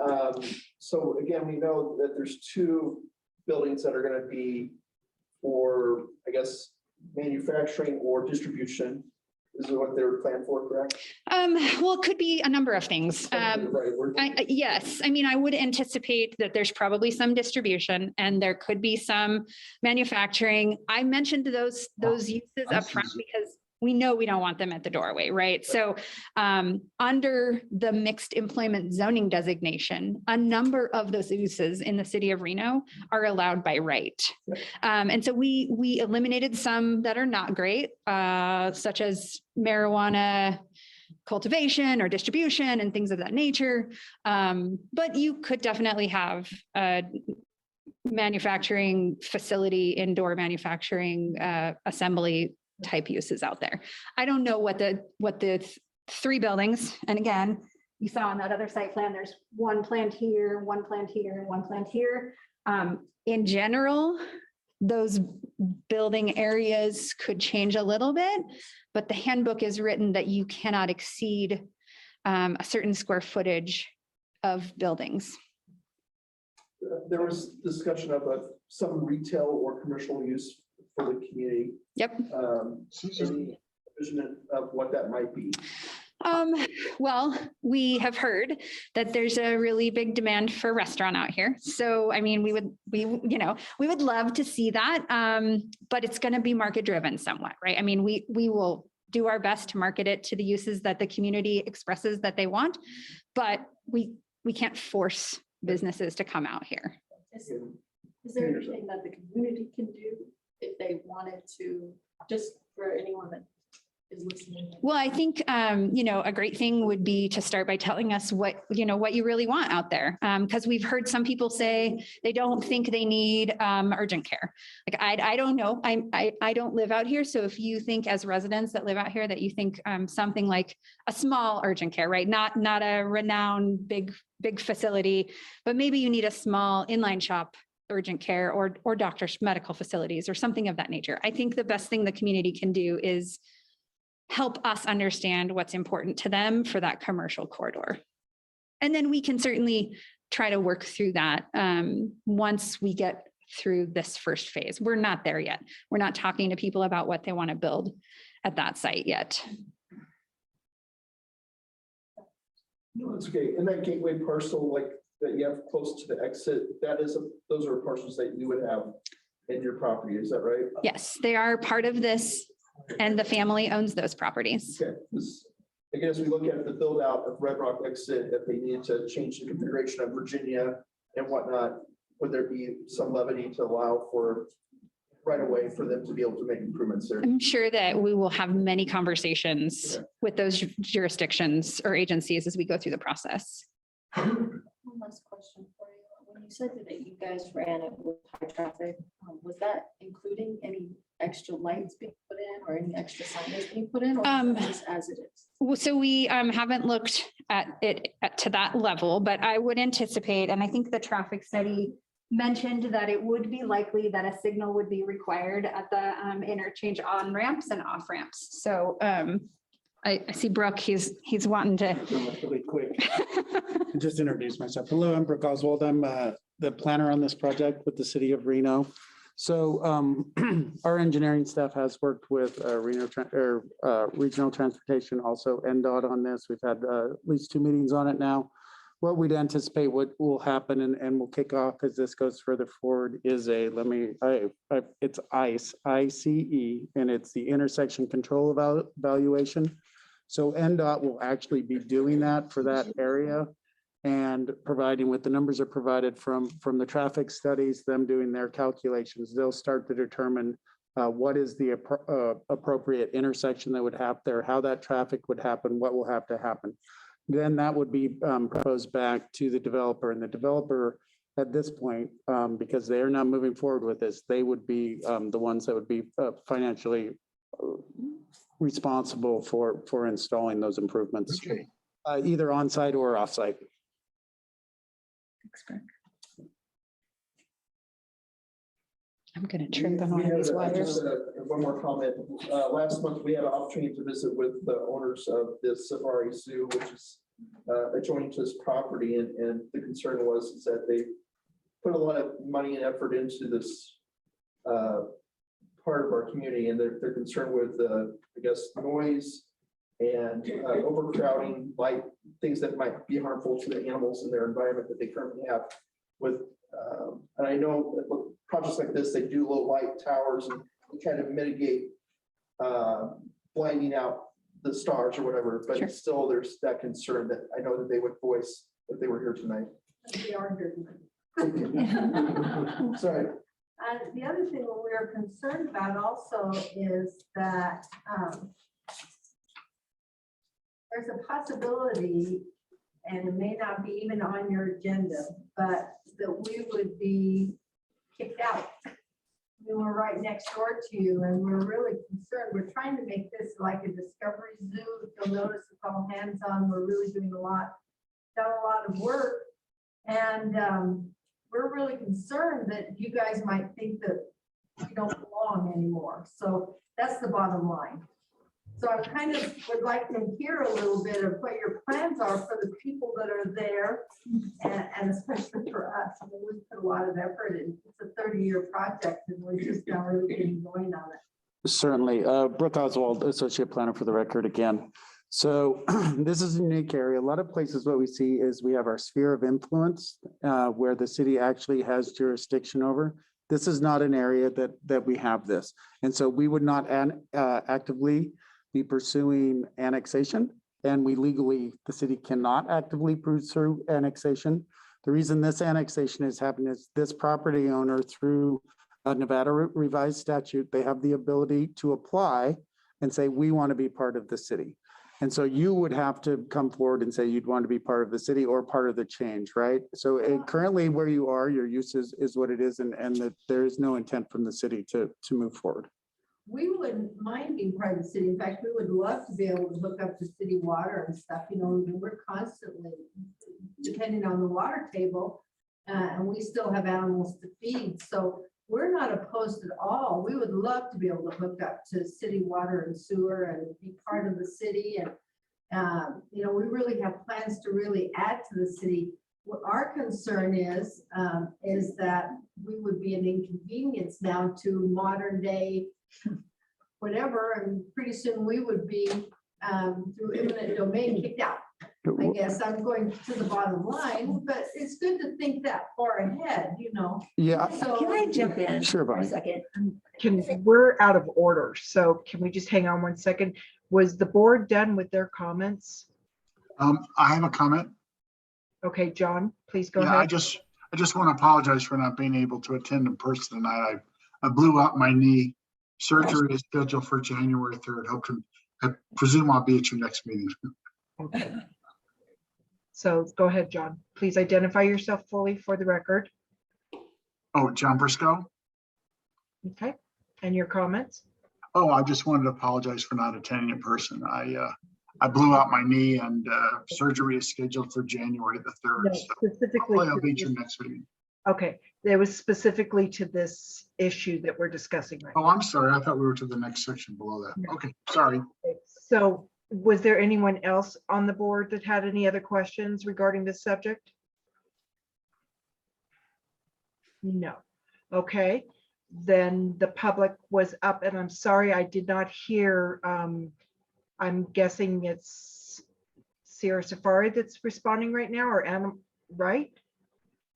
so again, we know that there's two buildings that are going to be for, I guess, manufacturing or distribution. Is what they're planned for, correct?
Well, it could be a number of things. Yes, I mean, I would anticipate that there's probably some distribution and there could be some manufacturing. I mentioned those uses up front because we know we don't want them at the doorway, right? So under the mixed employment zoning designation, a number of those uses in the city of Reno are allowed by right. And so we eliminated some that are not great, such as marijuana cultivation or distribution and things of that nature. But you could definitely have a manufacturing facility, indoor manufacturing, assembly type uses out there. I don't know what the three buildings, and again, you saw on that other site plan, there's one planned here, one planned here, and one planned here. In general, those building areas could change a little bit, but the handbook is written that you cannot exceed a certain square footage of buildings.
There was discussion of some retail or commercial use for the community.
Yep.
Any vision of what that might be?
Well, we have heard that there's a really big demand for restaurant out here. So, I mean, we would love to see that, but it's going to be market driven somewhat, right? I mean, we will do our best to market it to the uses that the community expresses that they want, but we can't force businesses to come out here.
Is there anything that the community can do if they wanted to, just for anyone that is listening?
Well, I think, a great thing would be to start by telling us what you really want out there. Because we've heard some people say they don't think they need urgent care. Like, I don't know. I don't live out here. So if you think as residents that live out here that you think something like a small urgent care, right? Not a renowned big facility, but maybe you need a small inline shop urgent care or doctors' medical facilities or something of that nature. I think the best thing the community can do is help us understand what's important to them for that commercial corridor. And then we can certainly try to work through that once we get through this first phase. We're not there yet. We're not talking to people about what they want to build at that site yet.
No, it's okay. And that gateway parcel, like that you have close to the exit, those are parcels that you would have in your property. Is that right?
Yes, they are part of this, and the family owns those properties.
Okay. Again, as we look at the build out of Red Rock exit, if they needed to change the configuration of Virginia and whatnot, would there be some levity to allow for right away for them to be able to make improvements there?
I'm sure that we will have many conversations with those jurisdictions or agencies as we go through the process.
One last question for you. When you said that you guys ran it with high traffic, was that including any extra lights being put in or any extra signage being put in, or just as it is?
Well, so we haven't looked at it to that level, but I would anticipate, and I think the traffic study mentioned that it would be likely that a signal would be required at the interchange on ramps and off ramps. So I see Brooke, he's wanting to.
Really quick. Just introduce myself. Hello, I'm Brooke Oswald. I'm the planner on this project with the city of Reno. So our engineering staff has worked with Regional Transportation, also NDOT on this. We've had at least 2 meetings on it now. What we'd anticipate what will happen and we'll kick off as this goes further forward is it's ICE, ICE, and it's the intersection control evaluation. So NDOT will actually be doing that for that area and providing what the numbers are provided from the traffic studies, them doing their calculations. They'll start to determine what is the appropriate intersection that would happen there, how that traffic would happen, what will have to happen. Then that would be proposed back to the developer, and the developer at this point, because they are not moving forward with this, they would be the ones that would be financially responsible for installing those improvements, either on site or off site.
I'm going to trip on one of these wires.
One more comment. Last month, we had an opportunity to visit with the owners of this Safari Zoo, which is adjoining to this property. And the concern was that they put a lot of money and effort into this part of our community. And they're concerned with, I guess, noise and overcrowding, like things that might be harmful to the animals in their environment that they currently have with. And I know projects like this, they do low light towers and try to mitigate blinding out the stars or whatever, but
Sure.
still there's that concern that I know that they would voice if they were here tonight.
We are here.
Sorry.
The other thing that we are concerned about also is that there's a possibility, and it may not be even on your agenda, but that we would be kicked out. We're right next door to you, and we're really concerned. We're trying to make this like a discovery zoo. If you'll notice, it's all hands-on. We're really doing done a lot of work. And we're really concerned that you guys might think that we don't belong anymore. So that's the bottom line. So I kind of would like to hear a little bit of what your plans are for the people that are there, and especially for us. I mean, we put a lot of effort in. It's a 30-year project, and we're just now really getting going on it.
Certainly. Brooke Oswald, Associate Planner for the record again. So this is a unique area. A lot of places what we see is we have our sphere of influence where the city actually has jurisdiction over. This is not an area that we have this. And so we would not actively be pursuing annexation, and we legally, the city cannot actively pursue annexation. The reason this annexation is happening is this property owner, through a Nevada revised statute, they have the ability to apply and say, we want to be part of the city. And so you would have to come forward and say you'd want to be part of the city or part of the change, right? So currently where you are, your use is what it is, and that there is no intent from the city to move forward.
We wouldn't mind being part of the city. In fact, we would love to be able to hook up to city water and stuff. You know, we're constantly depending on the water table, and we still have animals to feed. So we're not opposed at all. We would love to be able to hook up to city water and sewer and be part of the city. And, you know, we really have plans to really add to the city. What our concern is that we would be an inconvenience now to modern day whatever, and pretty soon we would be through eminent domain kicked out. I guess I'm going to the bottom line, but it's good to think that far ahead, you know.
Yeah.
So
Can I jump in
Sure,
for a
Bonnie.
second?
We're out of order, so can we just hang on 1 second? Was the board done with their comments?
I have a comment.
Okay, John, please go
Yeah,
ahead.
I just want to apologize for not being able to attend in person tonight. I blew out my knee. Surgery is scheduled for January 3rd. I presume I'll be at your next meeting.
Okay. So go ahead, John. Please identify yourself fully for the record.
Oh, John Briscoe?
Okay, and your comments?
Oh, I just wanted to apologize for not attending in person. I blew out my knee, and surgery is scheduled for January the 3rd.
No,
So
specifically
hopefully I'll
to
be at
this-
your next meeting.
Okay, there was specifically to this issue that we're discussing right
Oh,
now.
I'm sorry. I thought we were to the next section below that.
No.
Okay, sorry.
So was there anyone else on the board that had any other questions regarding this subject? No. Okay, then the public was up, and I'm sorry, I did not hear. I'm guessing it's Sierra Safari that's responding right now, or right?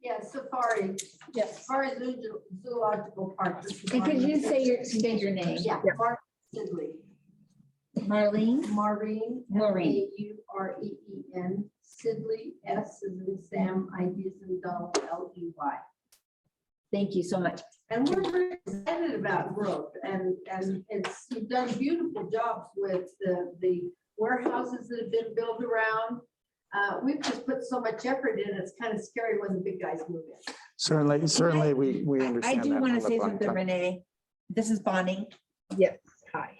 yeah, Safari. Yes. Safari Zoological Park.
And could you state your name?
Yeah, Mark Sidley.
Marlene?
Maureen.
Maureen.
Maureen. Sidley, S as in Sam, I D as in dog, L-E-Y.
Thank you so much.
And we're very excited about growth, and it's, you've done beautiful jobs with the warehouses that have been built around. We've just put so much effort in, it's kind of scary when the big guys move in.
Certainly, we
I
understand.
do
that.
want
I'll
to
let
say
Bonnie
something,
talk.
Renee. This is Bonnie.
Yes, hi.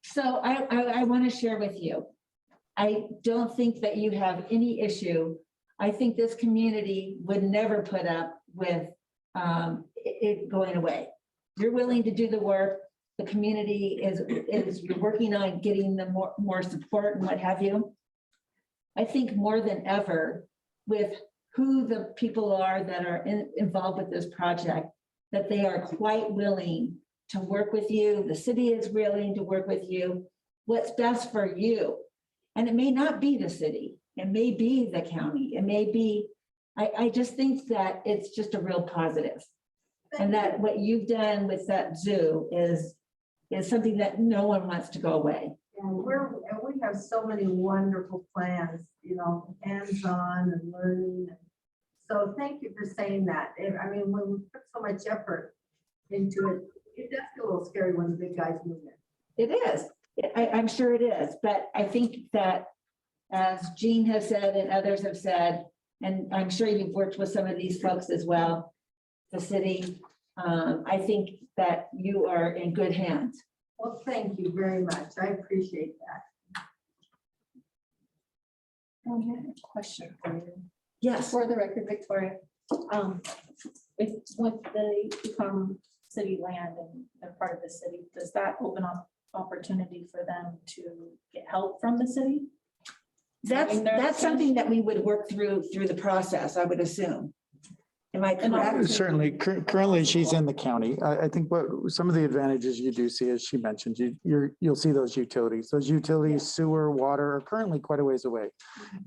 So I want to share with you. I don't think that you have any issue. I think this community would never put up with it going away. You're willing to do the work. The community is working on getting the more support and what have you. I think more than ever, with who the people are that are involved with this project, that they are quite willing to work with you. The city is willing to work with you. What's best for you. And it may not be the city. It may be the county. It may be, I just think that it's just a real positive. And that what you've done with that zoo is is something that no one wants to go away.
And we have so many wonderful plans, you know, hands-on and learning. So thank you for saying that. I mean, when we put so much effort into it, it does get a little scary when the big guys move in.
It is. I'm sure it is, but I think that as Jean has said and others have said, and I'm sure you've worked with some of these folks as well, the city, I think that you are in good hands.
Well, thank you very much. I appreciate that.
Question for you.
Yes.
For the record, Victoria, if once they become city land and they're part of the city, does that open up opportunity for them to get help from the city?
That's something that we would work through the process, I would assume. Am I correct?
Certainly, currently she's in the county. I think what some of the advantages you do see, as she mentioned, you'll see those utilities. Those utilities, sewer, water are currently quite a ways away.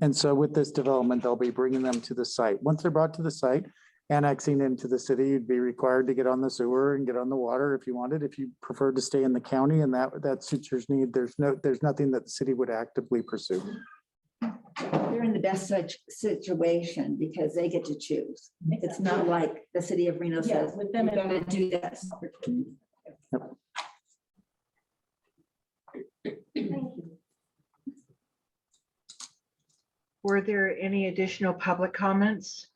And so with this development, they'll be bringing them to the site. Once they're brought to the site, annexing into the city, you'd be required to get on the sewer and get on the water if you wanted. If you prefer to stay in the county and that suits your need, there's nothing that the city would actively pursue.
They're in the best such situation because they get to choose. It's not like the city of Reno says,
with them,
we're gonna do this.
Thank you.
Were there any additional public comments?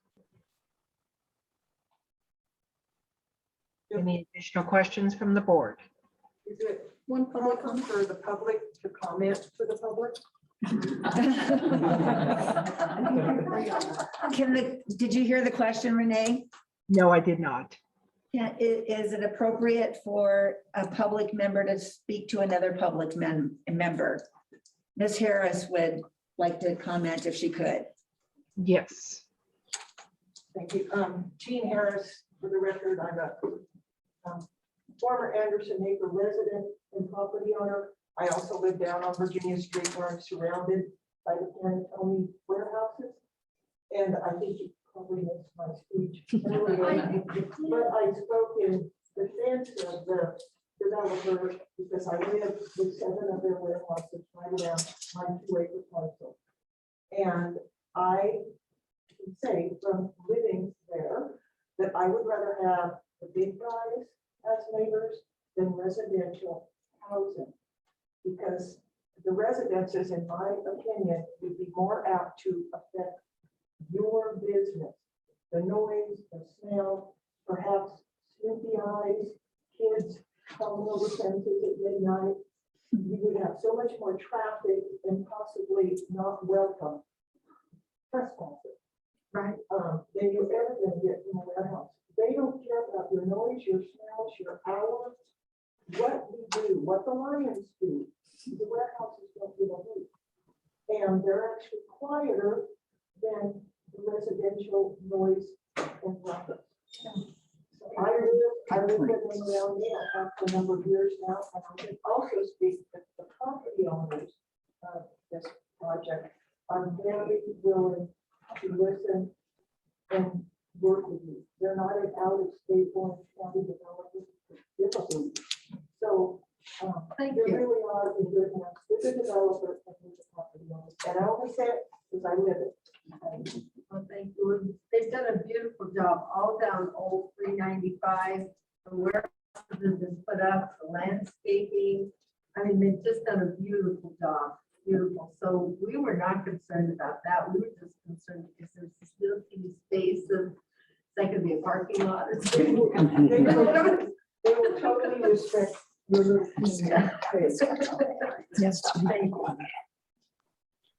Any additional questions from the board?
Is it
one public
public for the public to comment to the public?
Did you hear the question, Renee?
No, I did not.
Yeah, is it appropriate for a public member to speak to another public member? Ms. Harris would like to comment if she could.
Yes.
Thank you. Jean Harris, for the record, I'm a former Anderson Acre resident and property owner. I also live down on Virginia Street where I'm surrounded by the Panatone warehouses. And I think you probably missed my speech earlier. But I spoke in defense of the developer because I live with 7 of their warehouses right around my 2-acre parcel. And I can say from living there that I would rather have the big guys as neighbors than residential housing. Because the residences, in my opinion, would be more apt to affect your business. The noise, the smell, perhaps sleepy eyes, kids coming over fences at midnight. You would have so much more traffic and possibly not welcome trespassers.
Right.
Than you're ever going to get from a warehouse. They don't care about your noise, your smells, your hours, what we do, what the Lions do. The warehouses don't give a hoot. And they're actually quieter than the residential noise and traffic. So I live with them around me. I have for a number of years now. And I can also speak that the property owners of this project are very willing to listen and work with you. They're not an out-of-state Orange County developer. So
Thank
they
you.
really are in good hands with the developer and with the property owners. And I only say it because I live it.
Well, thank you. They've done a beautiful job all down Old 395. The warehouses have been put up, the landscaping. I mean, they've just done a beautiful job. Beautiful. So we were not concerned about that. We were just concerned because there's this little teeny space of, it's like gonna be a parking lot. or something.
They will totally respect your little piece of space.
Yes.
Thank you.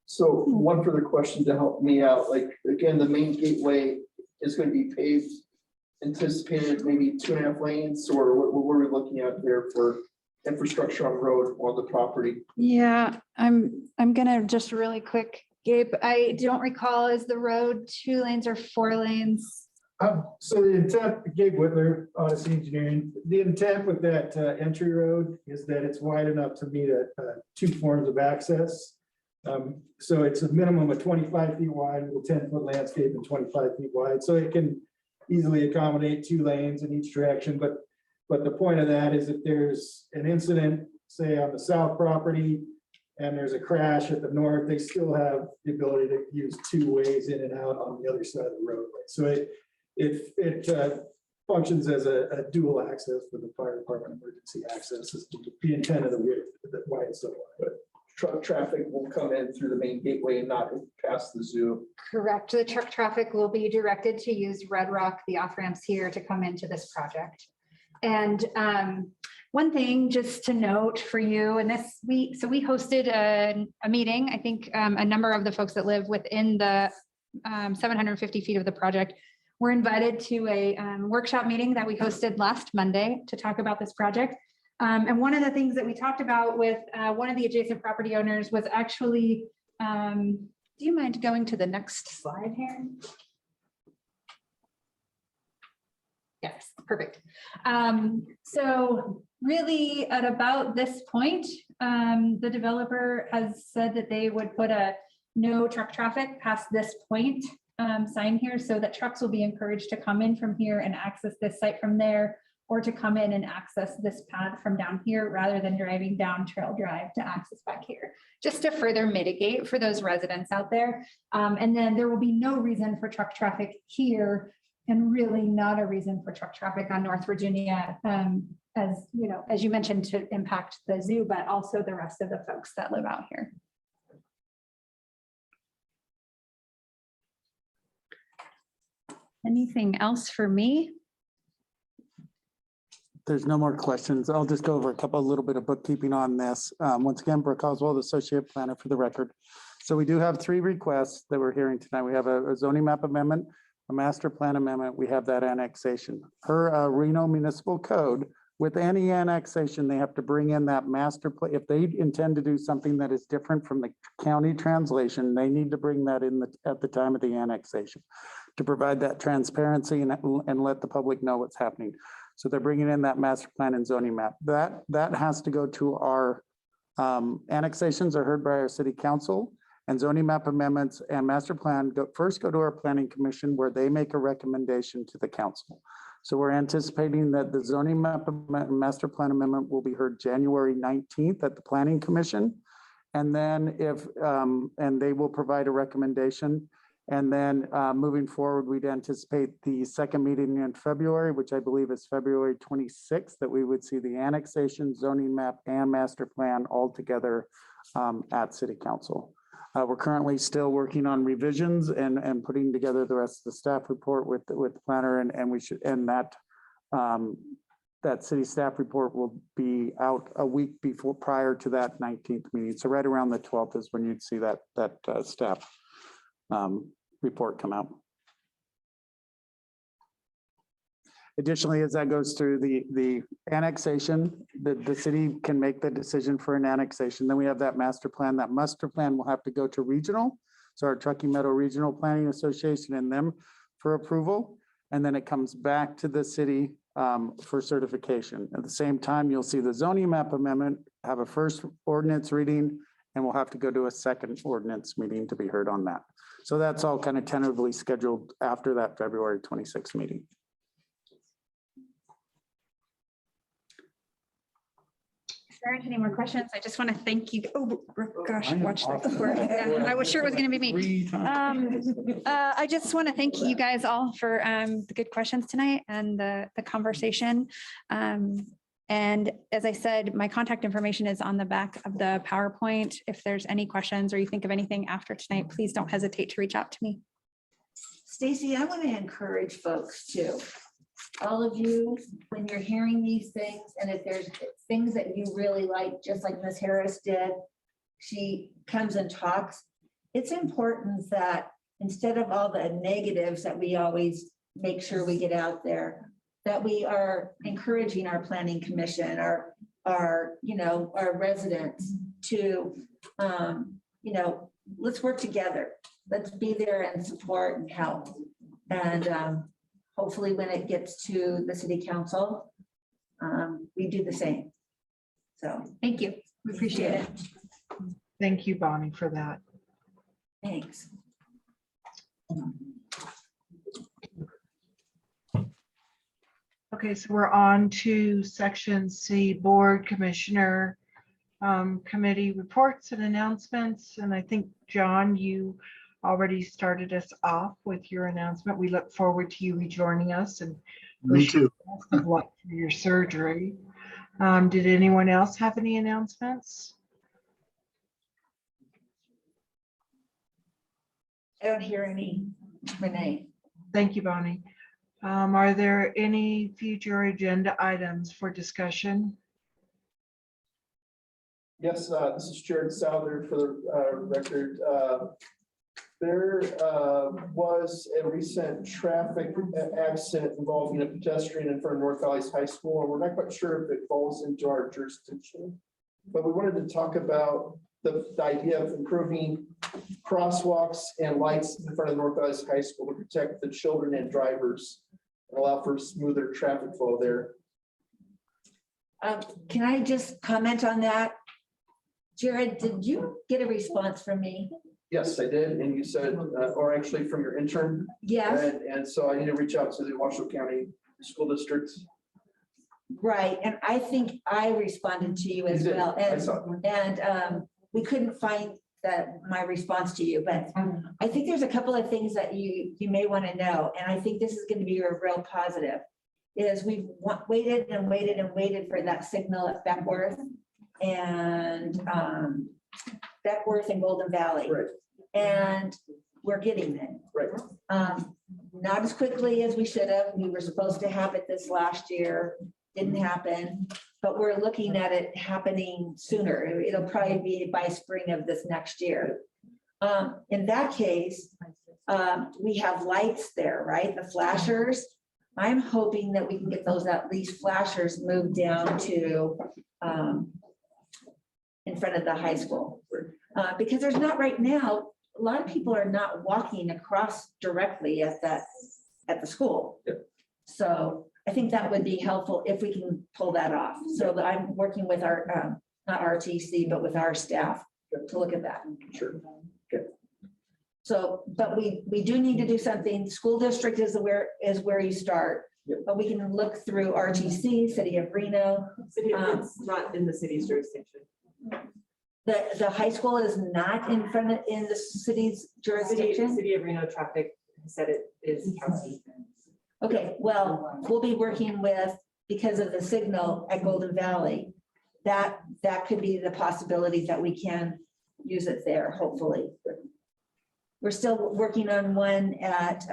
So one further question to help me out, like, again, the main gateway is going to be paved, anticipated maybe 2.5 lanes, or what were we looking at there for infrastructure on road on the property?
Yeah, I'm gonna just really quick, Gabe, I don't recall, is the road 2 lanes or 4 lanes?
So the intent, Gabe Whitler, Odyssey Engineering, the intent with that entry road is that it's wide enough to meet 2 forms of access. So it's a minimum of 25 feet wide with 10-foot landscape and 25 feet wide. So it can easily accommodate 2 lanes in each direction. But But the point of that is if there's an incident, say on the south property, and there's a crash at the north, they still have the ability to use two ways in and out on the other side of the roadway. So it functions as a dual access for the fire department emergency access is the intent of the width, why it's so wide.
But truck traffic will come in through the main gateway and not past the zoo.
Correct. The truck traffic will be directed to use Red Rock, the off ramps here to come into this project. And one thing just to note for you, and this week, so we hosted a meeting. I think a number of the folks that live within the 750 feet of the project were invited to a workshop meeting that we hosted last Monday to talk about this project. And one of the things that we talked about with one of the adjacent property owners was actually, do you mind going to the next slide here? Yes, perfect. So really at about this point, the developer has said that they would put a no truck traffic past this point sign here so that trucks will be encouraged to come in from here and access this site from there, or to come in and access this pad from down here rather than driving down Trail Drive to access back here, just to further mitigate for those residents out there. And then there will be no reason for truck traffic here, and really not a reason for truck traffic on North Virginia, as you know, as you mentioned, to impact the zoo, but also the rest of the folks that live out here. Anything else for me?
There's no more questions. I'll just go over a little bit of bookkeeping on this. Once again, Brooke Oswald, Associate Planner for the record. So we do have 3 requests that we're hearing tonight. We have a zoning map amendment, a master plan amendment. We have that annexation. Per Reno Municipal Code, with any annexation, they have to bring in that master plan. If they intend to do something that is different from the county translation, they need to bring that in at the time of the annexation to provide that transparency and let the public know what's happening. So they're bringing in that master plan and zoning map. That has to go to our annexations are heard by our city council, and zoning map amendments and master plan first go to our planning commission, where they make a recommendation to the council. So we're anticipating that the zoning map and master plan amendment will be heard January 19th at the planning commission. And then and they will provide a recommendation. And then moving forward, we'd anticipate the second meeting in February, which I believe is February 26th, that we would see the annexation, zoning map, and master plan all together at City Council. We're currently still working on revisions and putting together the rest of the staff report with the planner, and we should, and that city staff report will be out a week prior to that 19th meeting. So right around the 12th is when you'd see that staff report come out. Additionally, as that goes through the annexation, the city can make the decision for an annexation. Then we have that master plan. That master plan will have to go to regional. So our Truckee Meadow Regional Planning Association and them for approval. And then it comes back to the city for certification. At the same time, you'll see the zoning map amendment, have a first ordinance reading, and we'll have to go to a second ordinance meeting to be heard on that. So that's all kind of tentatively scheduled after that February 26th meeting.
If there aren't any more questions, I just want to thank you. Oh, gosh, watch that. Yeah, I was sure it was going to be me. I just want to thank you guys all for the good questions tonight and the conversation. And as I said, my contact information is on the back of the PowerPoint. If there's any questions or you think of anything after tonight, please don't hesitate to reach out to me.
Stacy, I want to encourage folks too. All of you, when you're hearing these things, and if there's things that you really like, just like Ms. Harris did, she comes and talks. It's important that instead of all the negatives that we always make sure we get out there, that we are encouraging our planning commission, our residents to, let's work together. Let's be there and support and help. And hopefully when it gets to the city council, we do the same. So
thank you. We appreciate it.
Thank you, Bonnie, for that.
Thanks.
Okay, so we're on to section C, board commissioner committee reports and announcements. And I think, John, you already started us off with your announcement. We look forward to you rejoining us and
Me
wish you
too.
the best of luck for your surgery. Did anyone else have any announcements?
I don't hear any, Renee.
Thank you, Bonnie. Are there any future agenda items for discussion?
Yes, this is Jared Souther for the record. There was a recent traffic accident involving a pedestrian in front of North Valleys High School, and we're not quite sure if it falls into our jurisdiction. But we wanted to talk about the idea of improving crosswalks and lights in front of North Valleys High School to protect the children and drivers and allow for smoother traffic flow there.
Can I just comment on that? Jared, did you get a response from me?
Yes, I did. And you said, or actually from your intern.
Yes.
And so I need to reach out to the Washoe County School District.
Right, and I think I responded to you as
You did.
well,
I saw it.
and we couldn't find my response to you, but I think there's a couple of things that you may want to know, and I think this is going to be a real positive. Is we've waited and waited and waited for that signal at Beckworth and Golden Valley.
Right.
And we're getting it.
Right.
Not as quickly as we should have. We were supposed to have it this last year. Didn't happen, but we're looking at it happening sooner. It'll probably be by spring of this next year. In that case, we have lights there, right? The flashers. I'm hoping that we can get those, at least flashers, moved down to in front of the high school. Because there's not right now, a lot of people are not walking across directly at the school.
Yep.
So I think that would be helpful if we can pull that off. So that I'm working with our, not RTC, but with our staff to look at that.
Sure.
So, but we do need to do something. School district is where you start.
Yep.
But we can look through RTC, City of Reno.
It's not in the city's jurisdiction.
The high school is not in the city's jurisdiction.
City of Reno traffic said it is county.
Okay, well, we'll be working with, because of the signal at Golden Valley, that could be the possibility that we can use it there, hopefully. We're still working on one at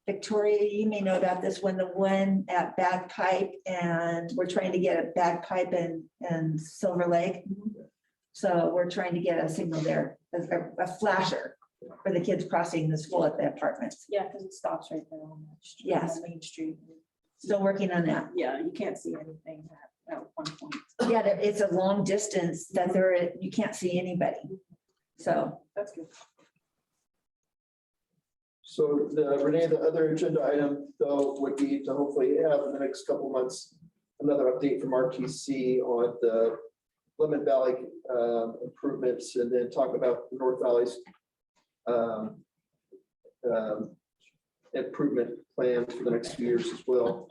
Victoria. You may know about this one, the one at Bagpipe, and we're trying to get a Bagpipe and Silver Lake. So we're trying to get a signal there, a flasher for the kids crossing the school at the apartments.
Yeah, because it stops right there on that street.
Yes.
on Main Street.
Still working on that.
Yeah, you can't see anything at one point.
Yeah, it's a long distance that you can't see anybody. So
That's good.
So Renee, the other agenda item though would be to hopefully have in the next couple months, another update from RTC on the Lemon Valley improvements, and then talk about the North Valley's improvement plans for the next few years as well.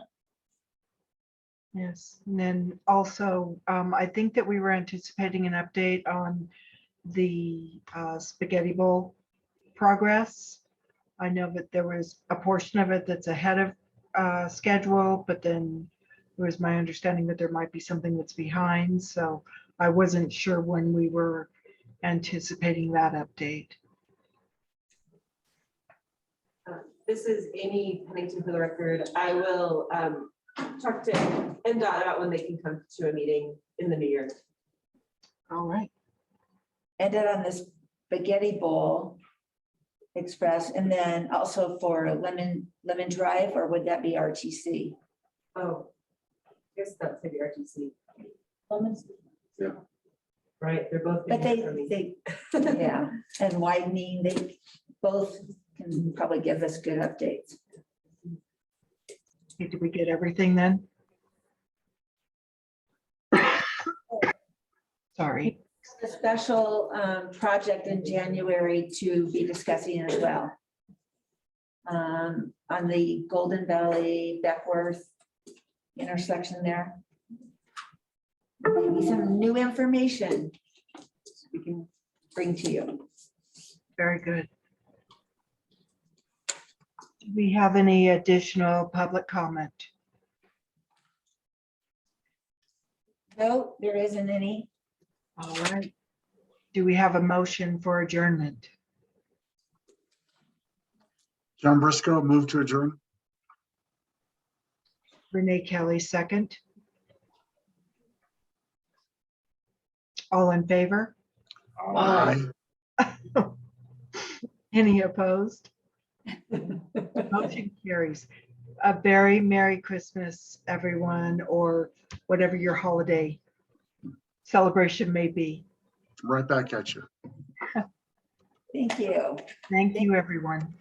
Yes, and then also, I think that we were anticipating an update on the spaghetti bowl progress. I know that there was a portion of it that's ahead of schedule, but then it was my understanding that there might be something that's behind. So I wasn't sure when we were anticipating that update.
This is Amy Pennington for the record. I will talk to NDOT about when they can come to a meeting in the new year.
All right.
ended on this spaghetti bowl express, and then also for Lemon Drive, or would that be RTC?
Oh, I guess that's maybe RTC.
Yeah.
Right, they're both.
But they, yeah, and widening, they both can probably give us good updates.
Okay, did we get everything then? Sorry.
A special project in January to be discussing as well. on the Golden Valley Beckworth intersection there. Maybe some new information we can bring to you.
Very good. Do we have any additional public comment?
No, there isn't any.
All right. Do we have a motion for adjournment?
John Briscoe, move to adjourn.
Renee Kelly, second. All in favor?
Aye.
Any opposed? Motion carries. A very Merry Christmas, everyone, or whatever your holiday celebration may be.
Right back at you.
Thank you.
Thank you, everyone.